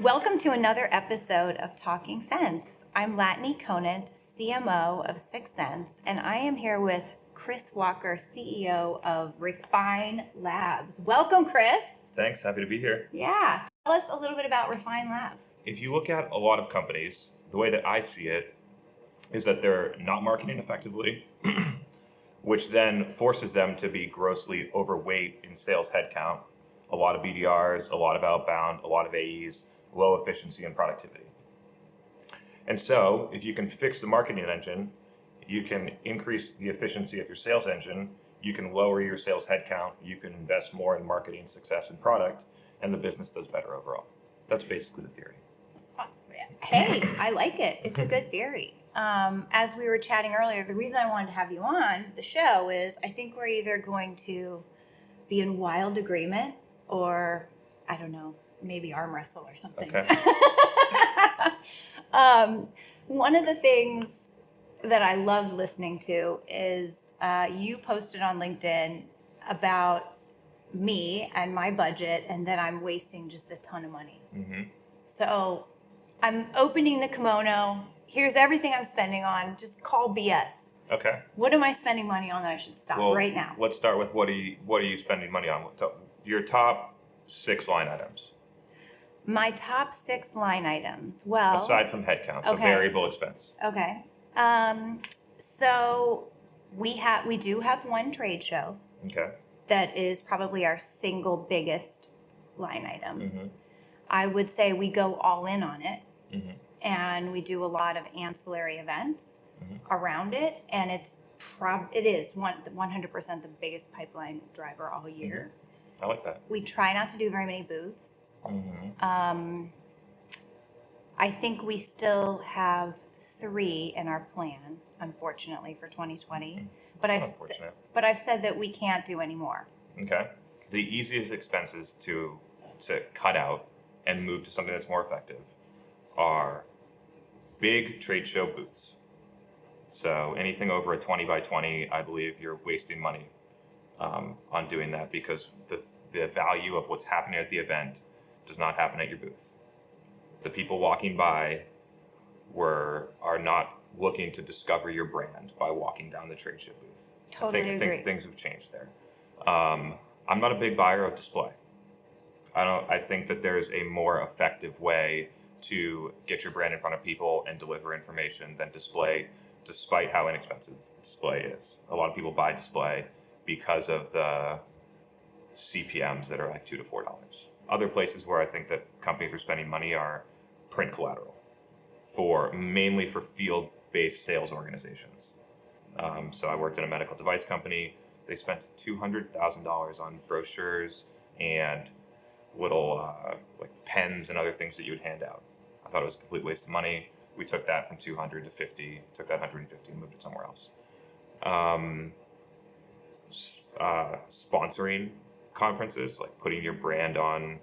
Welcome to another episode of Talking Sense. I'm Latane Conant, CMO of 6 Sense, and I am here with Chris Walker, CEO of Refine Labs. Welcome, Chris. Thanks, happy to be here. Yeah. Tell us a little bit about Refine Labs. If you look at a lot of companies, the way that I see it is that they're not marketing effectively, which then forces them to be grossly overweight in sales headcount. A lot of BDRs, a lot of outbound, a lot of AEs, low efficiency and productivity. And so if you can fix the marketing engine, you can increase the efficiency of your sales engine, you can lower your sales headcount, you can invest more in marketing success and product, and the business does better overall. That's basically the theory. Hey, I like it. It's a good theory. As we were chatting earlier, the reason I wanted to have you on the show is I think we're either going to be in wild agreement or, I don't know, maybe arm wrestle or something. Okay. One of the things that I loved listening to is you posted on LinkedIn about me and my budget and that I'm wasting just a ton of money. Mm-hmm. So I'm opening the kimono. Here's everything I'm spending on. Just call BS. Okay. What am I spending money on that I should stop right now? Let's start with what are you spending money on? Your top 6 line items. My top 6 line items. Well, aside from headcount, so variable expense. Okay. So we do have one trade show. Okay. That is probably our single biggest line item. Mm-hmm. I would say we go all in on it, mm-hmm. and we do a lot of ancillary events mm-hmm. around it, and it is 100% the biggest pipeline driver all year. Mm-hmm. I like that. We try not to do very many booths. Mm-hmm. I think we still have 3 in our plan, unfortunately, for 2020. But I've said that we can't do any more. Okay. The easiest expenses to cut out and move to something that's more effective are big trade show booths. So anything over a 20 by 20, I believe you're wasting money on doing that because the value of what's happening at the event does not happen at your booth. The people walking by are not looking to discover your brand by walking down the trade show booth. Totally I agree. think things have changed there. I'm not a big buyer of display. I think that there's a more effective way to get your brand in front of people and deliver information than display, despite how inexpensive display is. A lot of people buy display because of the CPMs that are like $2 to $4. Other places where I think that companies are spending money are print collateral, mainly for field-based sales organizations. So I worked in a medical device company. They spent $200,000 on brochures and little like pens and other things that you would hand out. I thought it was a complete waste of money. We took that from 200 to 50, took that 150 and moved it somewhere else. Sponsoring conferences, like putting your brand on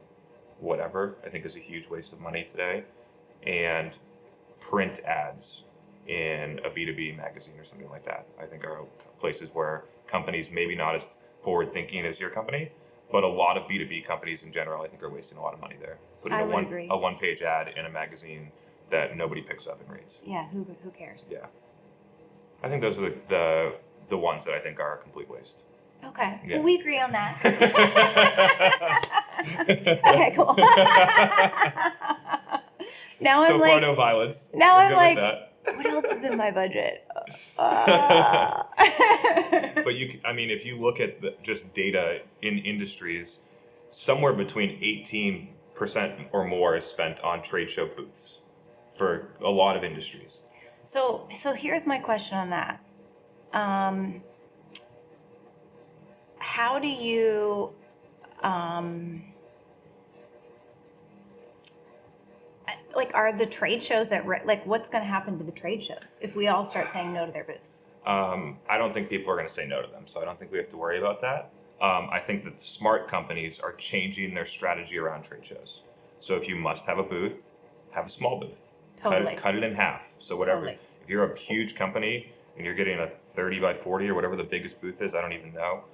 whatever, I think is a huge waste of money today. And print ads in a B2B magazine or something like that, I think are places where companies maybe not as forward thinking as your company, but a lot of B2B companies in general, I think, are wasting a lot of money there. Putting a one-page ad in a magazine that nobody picks up and reads. Yeah, who cares? Yeah. I think those are the ones that I think are a complete waste. Okay. Yeah. Well, we agree on that. Okay, cool. Now so I'm far, like, no violence. Now We're I'm like, that. What else is in my budget? But if you look at just data in industries, somewhere between 18% or more is spent on trade show booths for a lot of industries. So here's my question on that. How do you are the trade shows what's going to happen to the trade shows if we all start saying no to their booths? I don't think people are going to say no to them, so I don't think we have to worry about that. I think that smart companies are changing their strategy around trade shows. So if you must have a booth, have a small booth. Totally. Cut it in half. So whatever. Totally. If you're a huge company and you're getting a 30 by 40 or whatever the biggest booth is, I don't even know,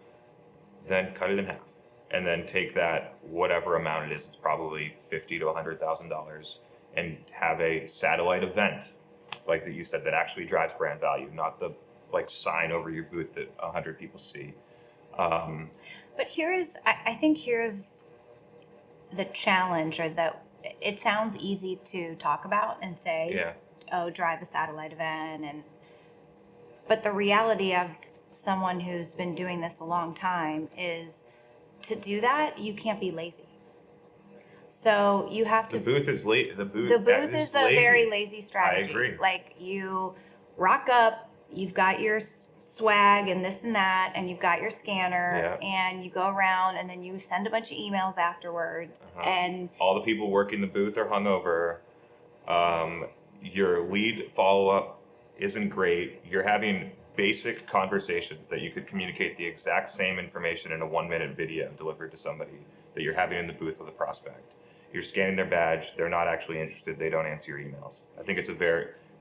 then cut it in half. and then take that, whatever amount it is, it's probably $50,000 to $100,000, and have a satellite event, like that you said, that actually drives brand value, not the like sign over your booth that 100 people see. But I think here's the challenge, or that it sounds easy to talk about and say, Yeah. oh, drive a satellite event, but the reality of someone who's been doing this a long time is, to do that, you can't be lazy. So you have to. The booth is late. The booth is a very lazy strategy. I agree. Like, you rock up, you've got your swag and this and that, and you've got your scanner, and you go around, and then you send a bunch of emails afterwards, and all the people working the booth are hungover. Your lead follow-up isn't great. You're having basic conversations that you could communicate the exact same information in a 1-minute video delivered to somebody that you're having in the booth with a prospect. You're scanning their badge. They're not actually interested. They don't answer your emails. I think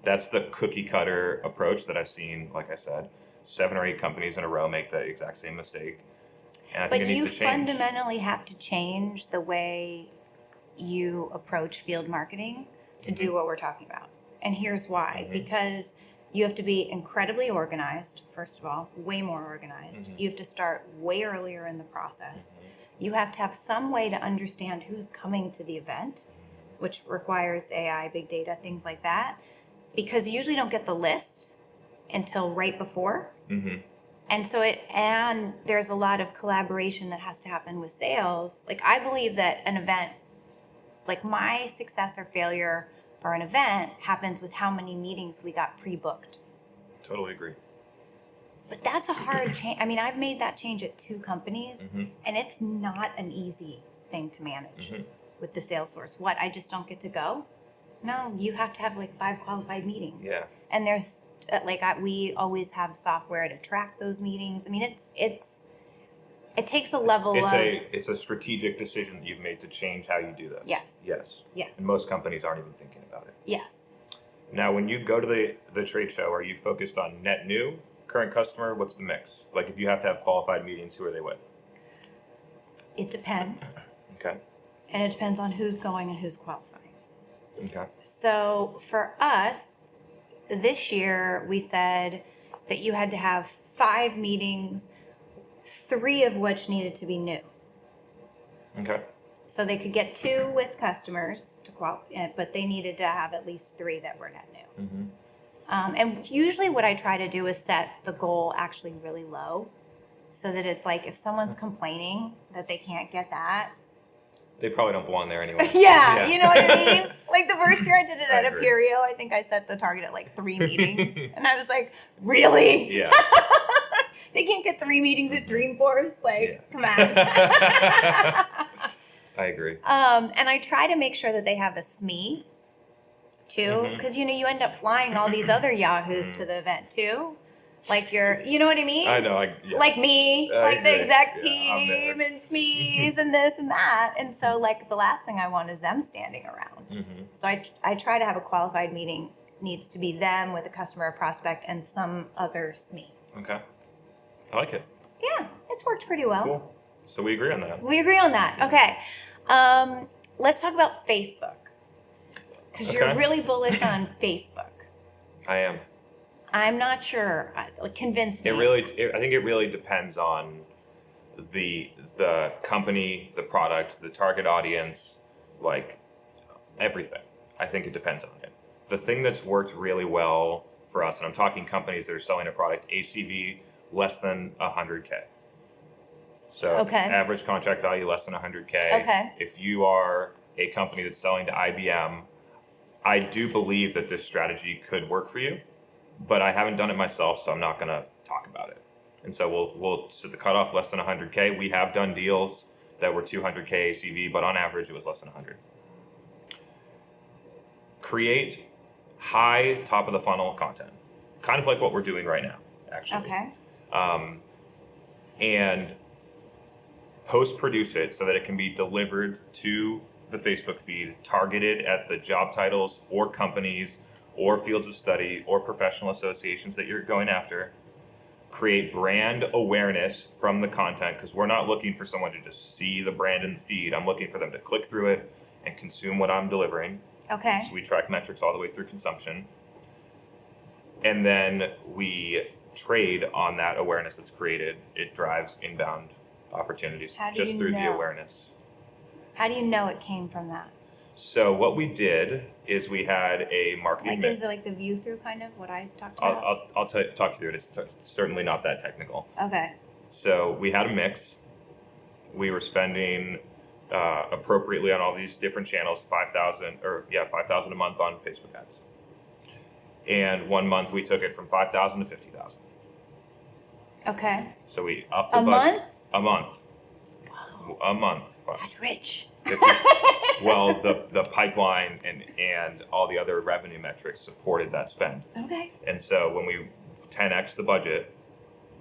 that's the cookie cutter approach that I've seen, like I said, 7 or 8 companies in a row make the exact same mistake. And I think it needs to change. But you fundamentally have to change the way you approach field marketing to do what we're talking about. And here's why. Because you have to be incredibly organized, first of all, way more organized. You have to start way earlier in the process. You have to have some way to understand who's coming to the event, which requires AI, big data, things like that, because you usually don't get the list until right before. And so there's a lot of collaboration that has to happen with sales. Like, I believe that an event, like my success or failure for an event, happens with how many meetings we got pre-booked. Totally agree. But that's a hard change. I mean, I've made that change at 2 companies, and it's not an easy thing to manage with the sales force. What, I just don't get to go? No, you have to have like 5 qualified meetings. Yeah. And there's we always have software to track those meetings. I mean, it takes a level of... It's a strategic decision that you've made to change how you do this. Yes. And most companies aren't even thinking about it. Yes. Now, when you go to the trade show, are you focused on net new, current customer? What's the mix? Like, if you have to have qualified meetings, who are they with? It depends. Okay. And it depends on who's going and who's qualifying. Okay. So for us, this year, we said that you had to have 5 meetings, 3 of which needed to be new. Okay. So they could get 2 with customers to but they needed to have at least 3 that were net new. And usually what I try to do is set the goal actually really low, so that it's like, if someone's complaining that they can't get that, they probably don't belong there anyway. Yeah, you know what I mean? Like, the first year I did it at agree. Aperio, I think I set the target at like 3 meetings. And I was like, really? Yeah. They can't get 3 meetings at Dreamforce? Like, come on. I agree. And I try to make sure that they have a SME too, because you end up flying all these other yahoos to the event too. Like, you know what I mean? I know. Like me, like the exec team and SMEs and this and that. And so, like, the last thing I want is them standing around. So I try to have a qualified meeting. Needs to be them with a customer or prospect and some other SME. Okay. I like it. Yeah, it's worked pretty well. Cool. So we agree on that. We agree on that. Okay. Let's talk about Facebook. Because you're really bullish on Facebook. I am. I'm not sure. Convince me. I think it really depends on the company, the product, the target audience, like everything. I think it depends on it. The thing that's worked really well for us, and I'm talking companies that are selling a product, ACV less than 100K. So average contract value less than 100K. Okay. If you are a company that's selling to IBM, I do believe that this strategy could work for you. But I haven't done it myself, so I'm not going to talk about it. And so we'll set the cutoff less than 100K. We have done deals that were 200K ACV, but on average, it was less than 100. Create high top of the funnel content, kind of like what we're doing right now, actually. Okay. And post-produce it so that it can be delivered to the Facebook feed, targeted at the job titles or companies or fields of study or professional associations that you're going after. create brand awareness from the content, because we're not looking for someone to just see the brand in the feed. I'm looking for them to click through it and consume what I'm delivering. Okay. So we track metrics all the way through consumption. And then we trade on that awareness that's created. It drives inbound opportunities just through the awareness. How do you know it came from that? So what we did is we had a marketing Is it like the view through kind of what I talked about? I'll talk you through it. It's certainly not that technical. Okay. So we had a mix. We were spending appropriately on all these different channels, $5,000 a month on Facebook ads. And 1 month we took it from $5,000 to $50,000. Okay. So we upped the budget. A month. Wow. A month. That's rich. Well, the pipeline and all the other revenue metrics supported that spend. Okay. And so when we 10x the budget,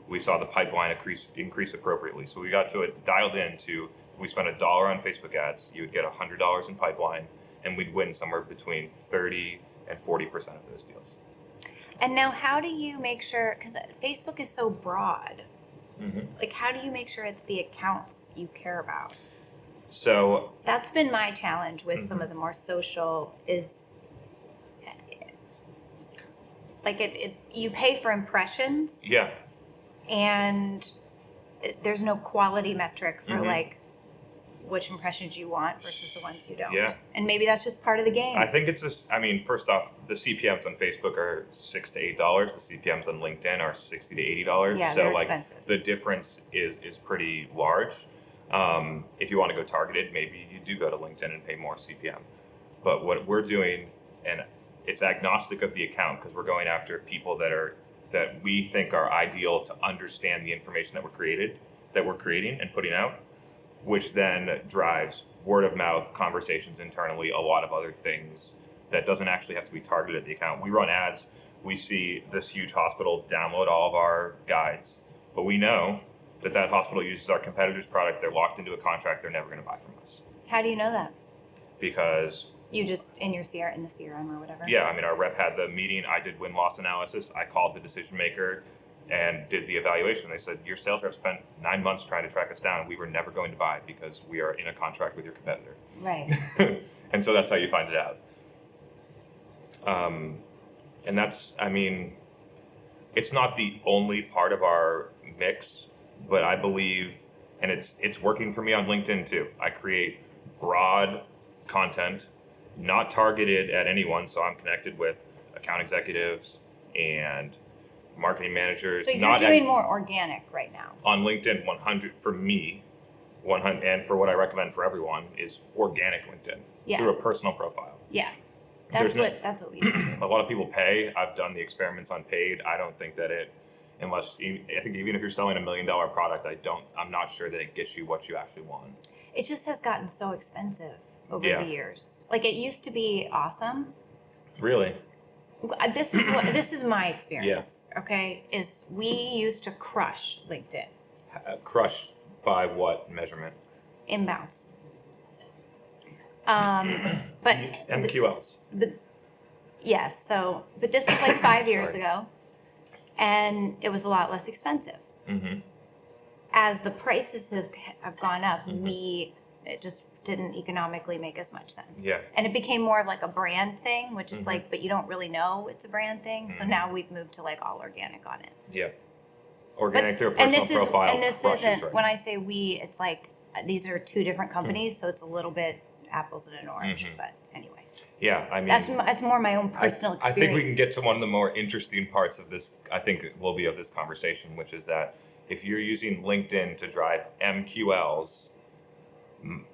we saw the pipeline increase appropriately. So we got to it dialed into, if we spent $1 on Facebook ads, you would get $100 in pipeline, and we'd win somewhere between 30 and 40% of those deals. And now how do you make sure, because Facebook is so broad, Mm-hmm. how do you make sure it's the accounts you care about? So That's been my challenge with some Mhm. of the more social is you pay for impressions yeah, and there's no quality metric for Mhm. which impressions you want versus the ones you don't. Yeah. And maybe that's just part of the game. I think first off, the CPMs on Facebook are $6 to $8. The CPMs on LinkedIn are $60 to $80. Yeah, so they're expensive. the difference is pretty large. If you want to go targeted, maybe you do go to LinkedIn and pay more CPM. But what we're doing, and it's agnostic of the account, because we're going after people that we think are ideal to understand the information that we're creating and putting out, which then drives word of mouth, conversations internally, a lot of other things that doesn't actually have to be targeted at the account. We run ads, we see this huge hospital download all of our guides, but we know that hospital uses our competitor's product, they're locked into a contract, they're never gonna buy from us. How do you know that? Because You just in the CRM or whatever? yeah, our rep had the meeting, I did win-loss analysis, I called the decision maker and did the evaluation. They said, your sales rep spent 9 months trying to track us down. We were never going to buy because we are in a contract with your competitor. Right. And so that's how you find it out. And that's, it's not the only part of our mix, but I believe, and it's working for me on LinkedIn too. I create broad content, not targeted at anyone. So I'm connected with account executives and marketing managers. So you're doing more organic right now. On LinkedIn, 100 for me, 100, and for what I recommend for everyone is organic LinkedIn through a personal profile. Yeah, that's what we do too. A lot of people pay. I've done the experiments on paid. I don't think that I think even if you're selling $1 million product, I'm not sure that it gets you what you actually want. It just has gotten so expensive over the years. It used to be awesome. Really? This is my experience. Okay, is we used to crush LinkedIn. Crush by what measurement? Inbounds. But MQLs. Yes. So, but this was 5 years ago, and it was a lot less expensive. Mm-hmm. As the prices have gone up, Mm-hmm. it just didn't economically make as much sense. Yeah. And it became more of a brand thing, which is Mhm. but you don't really know it's a brand thing. So Mhm. now we've moved to all organic on it. Yeah. Organic through a personal profile. And this crushes isn't, right when now. I say we, it's these are two different companies, so it's a little bit apples and an orange, Mhm. but anyway. Yeah, That's more my own personal I experience. think we can get to one of the more interesting parts of this, I think it will be of this conversation, which is that if you're using LinkedIn to drive MQLs,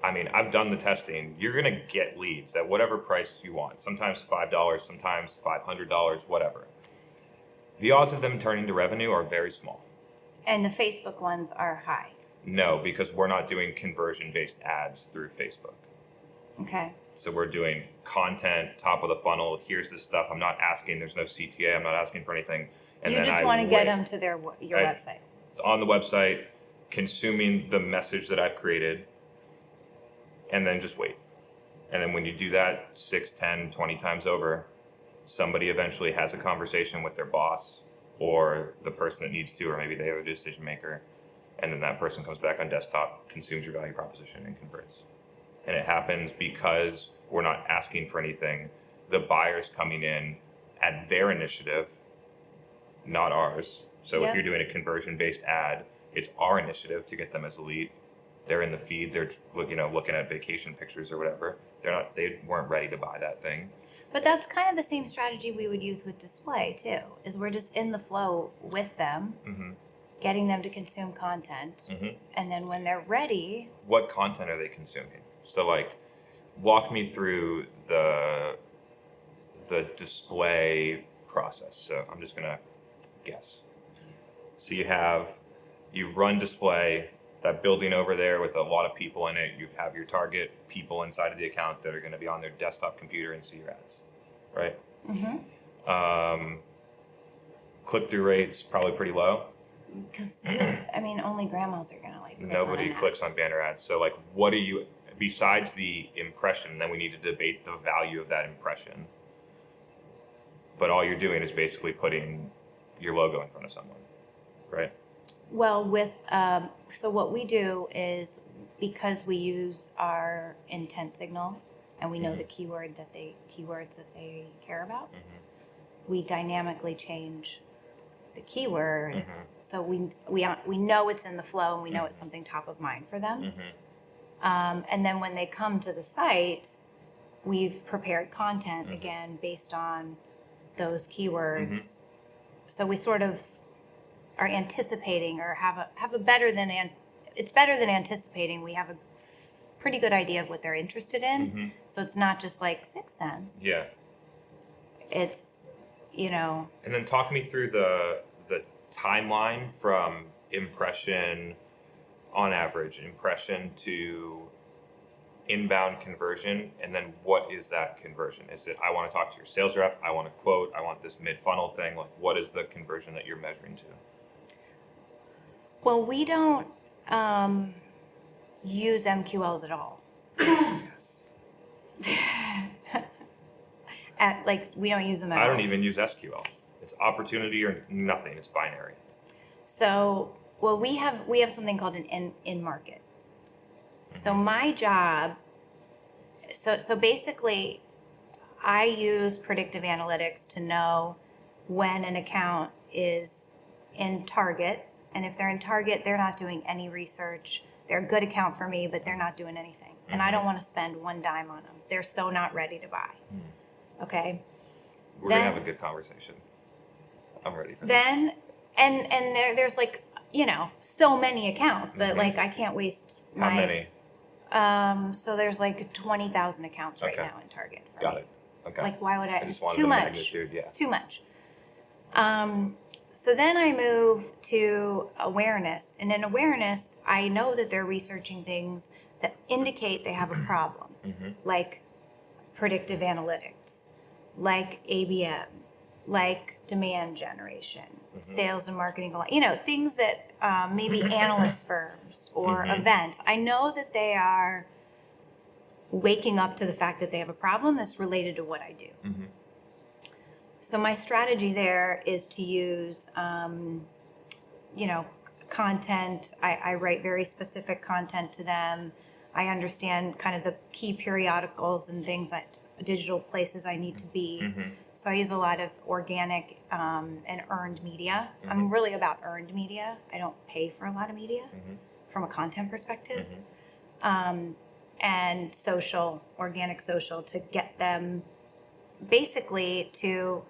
I've done the testing, you're going to get leads at whatever price you want. Sometimes $5, sometimes $500, whatever. The odds of them turning to revenue are very small. And the Facebook ones are high. No, because we're not doing conversion-based ads through Facebook. Okay. So we're doing content, top of the funnel. Here's the stuff. I'm not asking. There's no CTA. I'm not asking for anything. And You then just want to get them to your website. On the website, consuming the message that I've created, and then just wait. And then when you do that 6, 10, 20 times over, somebody eventually has a conversation with their boss or the person that needs to, or maybe they are the decision maker, and then that person comes back on desktop, consumes your value proposition, and converts. And it happens because we're not asking for anything. The buyer's coming in at their initiative, not ours. So if you're doing a conversion-based ad, it's our initiative to get them as a lead. They're in the feed. They're looking at vacation pictures or whatever. They weren't ready to buy that thing. But that's kind of the same strategy we would use with display too. Is we're just in the flow with them, getting them to consume content, and then when they're ready. What content are they consuming? So like, walk me through the display process. So I'm just gonna guess. So you run display, that building over there with a lot of people in it. You have your target people inside of the account that are going to be on their desktop computer and see your ads, right? Click-through rates probably pretty low. Because only grandmas are gonna like. Nobody clicks on banner ads. So like, what do you, besides the impression? Then we need to debate the value of that impression. But all you're doing is basically putting your logo in front of someone, right? Well, so what we do is, because we use our intent signal and we know the keywords that they care about, we dynamically change the keyword, so we know it's in the flow and we know it's something top of mind for them. And then when they come to the site, we've prepared content again based on those keywords. So we sort of are anticipating, or it's better than anticipating. We have a pretty good idea of what they're interested in. So it's not just like 6 cents. Yeah. It's, And then talk me through the timeline from impression, on average, impression to inbound conversion, and then what is that conversion? Is it, I want to talk to your sales rep, I want to quote, I want this mid-funnel thing, like what is the conversion that you're measuring to? Well, we don't use MQLs at all. We don't use them at all. I don't even use SQLs. It's opportunity or nothing. It's binary. So, well, we have something called an in-market. So my job, so basically, I use predictive analytics to know when an account is in target. And if they're in target, they're not doing any research. They're a good account for me, but they're not doing anything. And I don't want to spend one dime on them. They're so not ready to buy. Okay? We're going to have a good conversation. I'm ready for this. Then, and there's like, so many accounts that like I can't waste my... How many? So there's like 20,000 accounts right now in target. Got it. Okay. Like, why would I? just It's wanted too the much. magnitude, yeah. It's too much. So then I move to awareness. And in awareness, I know that they're researching things that indicate they have a problem, like predictive analytics, like ABM, like demand generation, sales and marketing, things that maybe analyst firms or events. I know that they are waking up to the fact that they have a problem that's related to what I do. So my strategy there is to use, content. I write very specific content to them. I understand kind of the key periodicals and things that digital places I need to be. So I use a lot of organic and earned media. I'm really about earned media. I don't pay for a lot of media from a content perspective. And social, organic social, to get them basically to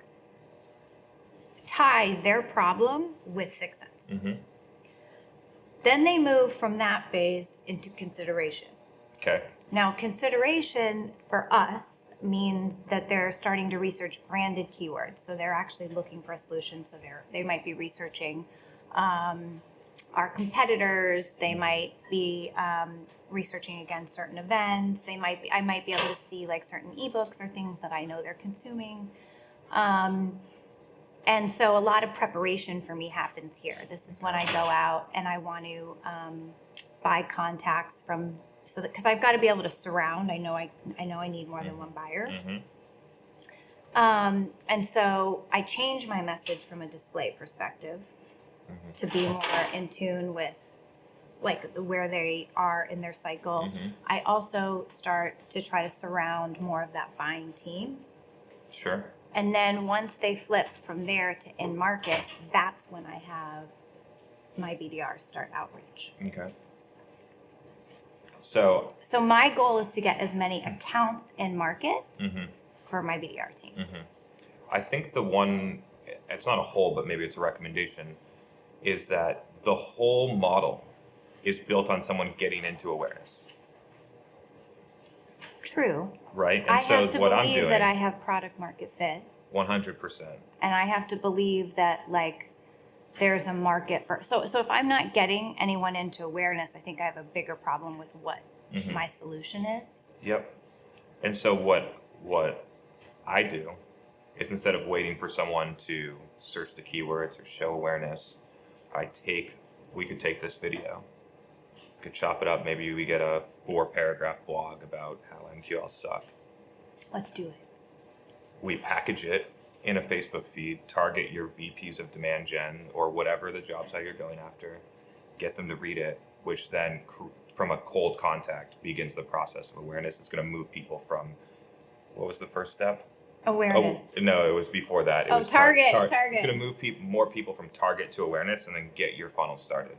tie their problem with 6 cents. Then they move from that phase into consideration. Okay. Now, consideration for us means that they're starting to research branded keywords. So they're actually looking for a solution. So they might be researching our competitors. They might be researching against certain events. I might be able to see like certain ebooks or things that I know they're consuming. And so a lot of preparation for me happens here. This is when I go out and I want to buy contacts from, because I've got to be able to surround. I know I need more than one buyer. And so I changed my message from a display perspective to be more in tune with like where they are in their cycle. I also start to try to surround more of that buying team. Sure. And then once they flip from there to in market, that's when I have my BDRs start outreach. Okay. So my goal is to get as many accounts in market for my BDR team. I think the one, it's not a whole, but maybe it's a recommendation, is that the whole model is built on someone getting into awareness. True. Right? And I so have to what I'm believe doing, that I have product market fit. 100%. And I have to believe that like there's a market for, so if I'm not getting anyone into awareness, I think I have a bigger problem with what my solution is. Yep. And so what I do is instead of waiting for someone to search the keywords or show awareness, we could take this video, could chop it up. Maybe we get a 4-paragraph blog about how MQLs suck. Let's do it. We package it in a Facebook feed, target your VPs of demand gen or whatever the job site you're going after, get them to read it, which then from a cold contact begins the process of awareness. It's going to move people from, what was the first step? Awareness. Oh, no, it was before that. It was target. It's going to move more people from target to awareness and then get your funnel started.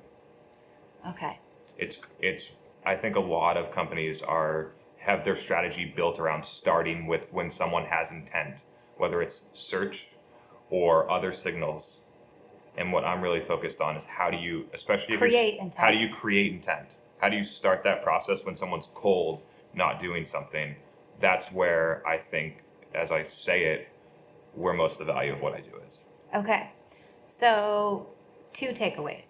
Okay. It's I think a lot of companies have their strategy built around starting with when someone has intent, whether it's search or other signals. And what I'm really focused on is how do you, especially if create intent. How do you create intent? How do you start that process when someone's cold, not doing something? That's where I think, as I say it, where most of the value of what I do is. Okay. So 2 takeaways.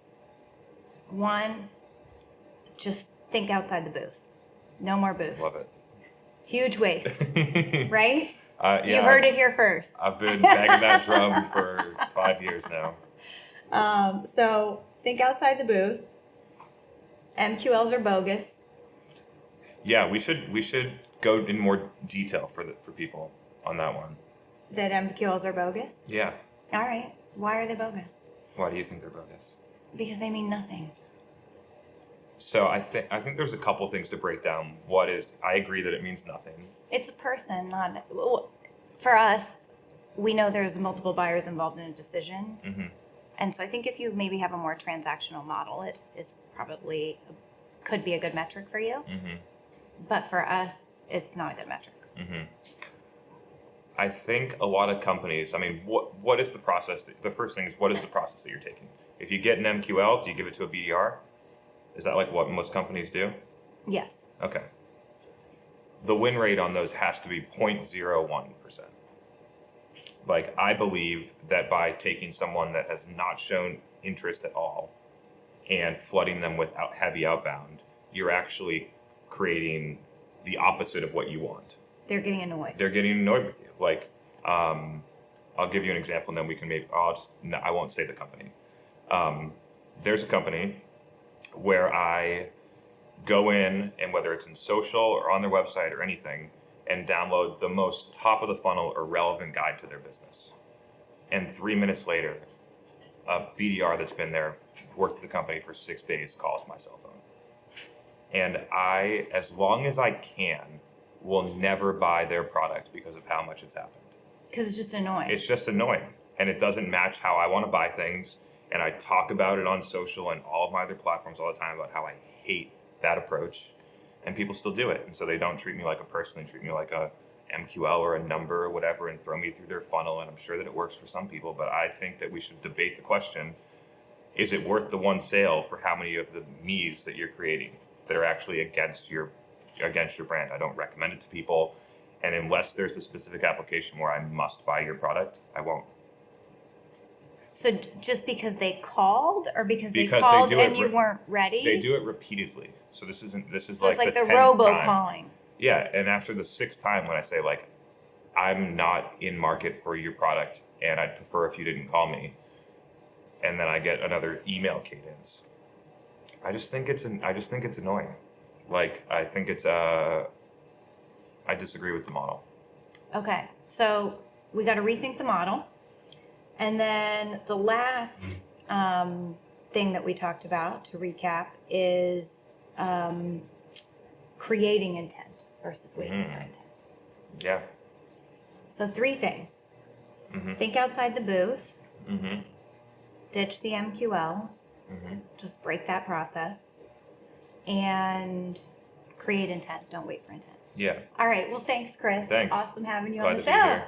1, just think outside the booth. No more booths. Love it. Huge waste, right? Yeah, you heard it here first. I've been banging that drum for 5 years now. So think outside the booth. MQLs are bogus. Yeah, we should go in more detail for people on that one. That MQLs are bogus? Yeah. All right. Why are they bogus? Why do you think they're bogus? Because they mean nothing. So I think there's a couple things to break down. I agree that it means nothing. It's a person, not for us. We know there's multiple buyers involved in a decision, and so I think if you maybe have a more transactional model, it is probably could be a good metric for you. But for us, it's not a good metric. I think a lot of companies. I mean, what is the process? The first thing is, what is the process that you're taking? If you get an MQL, do you give it to a BDR? Is that like what most companies do? Yes. Okay. The win rate on those has to be 0.01%. Like, I believe that by taking someone that has not shown interest at all and flooding them with heavy outbound, you're actually creating the opposite of what you want. They're getting annoyed. They're getting annoyed with you. Like, I'll give you an example, and then I won't say the company. There's a company where I go in, and whether it's in social or on their website or anything, and download the most top of the funnel or relevant guide to their business. And 3 minutes later, a BDR that's been there, worked at the company for 6 days, calls my cell phone. And I, as long as I can, will never buy their product because of how much it's happened. Because it's just annoying. It's just annoying. And it doesn't match how I want to buy things. And I talk about it on social and all of my other platforms all the time about how I hate that approach. And people still do it. And so they don't treat me like a person. They treat me like a MQL or a number or whatever and throw me through their funnel. And I'm sure that it works for some people. But I think that we should debate the question, is it worth the one sale for how many of the me's that you're creating that are actually against your brand? I don't recommend it to people. And unless there's a specific application where I must buy your product, I won't. So just because they called, or because they called and you weren't ready? They do it repeatedly. So this is so like it's like the 10th robo-calling. time. Yeah, and after the 6th time when I say, like, I'm not in market for your product and I'd prefer if you didn't call me, and then I get another email cadence, I just think it's annoying. Like, I think I disagree with the model. Okay, so we got to rethink the model. And then the last thing that we talked about, to recap, is creating intent versus waiting for intent. Yeah. So 3 things. Mm-hmm. Think outside the booth. Mm-hmm. Ditch the MQLs. Mm-hmm. Just break that process. And create intent. Don't wait for intent. Yeah. All right. Well, thanks, Chris. Thanks. Awesome having you Glad on the to be show. here.